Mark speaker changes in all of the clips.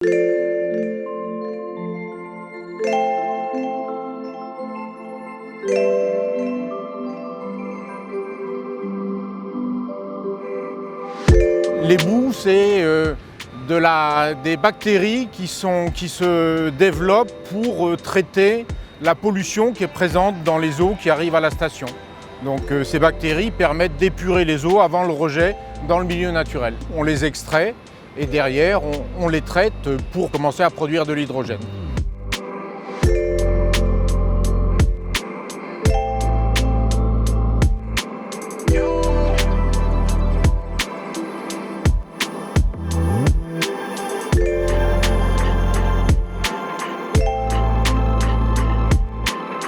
Speaker 1: Les boues, c'est des bactéries qui se développent pour traiter la pollution qui est présente dans les eaux qui arrivent à la station. Donc ces bactéries permettent d'épurer les eaux avant le rejet dans le milieu naturel. On les extrait et derrière on les traite pour commencer à produire de l'hydrogène.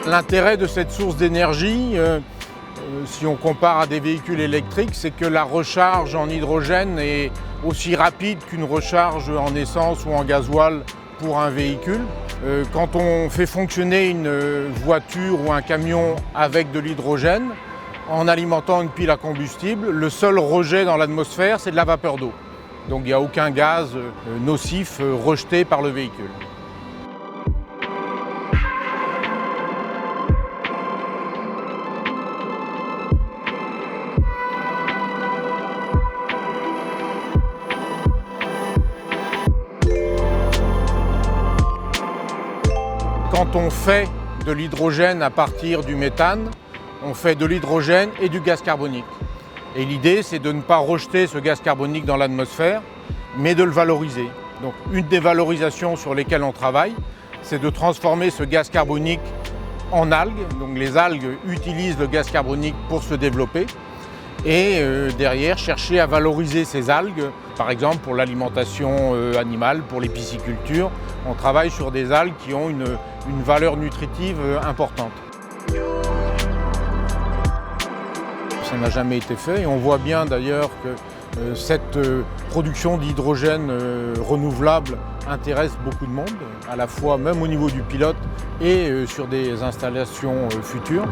Speaker 1: L'intérêt de cette source d'énergie, si on compare à des véhicules électriques, c'est que la recharge en hydrogène est aussi rapide qu'une recharge en essence ou en gasoil pour un véhicule. Quand on fait fonctionner une voiture ou un camion avec de l'hydrogène, en alimentant une pile à combustible, le seul rejet dans l'atmosphère, c'est de la vapeur d'eau. Donc il n'y a aucun gaz nocif rejeté par le véhicule. Quand on fait de l'hydrogène à partir du méthane, on fait de l'hydrogène et du gaz carbonique. Et l'idée, c'est de ne pas rejeter ce gaz carbonique dans l'atmosphère, mais de le valoriser. Donc une des valorisations sur lesquelles on travaille, c'est de transformer ce gaz carbonique en algues. Donc les algues utilisent le gaz carbonique pour se développer. Et derrière, chercher à valoriser ces algues, par exemple pour l'alimentation animale, pour les piscicultures. On travaille sur des algues qui ont une valeur nutritive importante. Ça n'a jamais été fait et on voit bien d'ailleurs que cette production d'hydrogène renouvelable intéresse beaucoup de monde, à la fois même au niveau du pilote et sur des installations futures.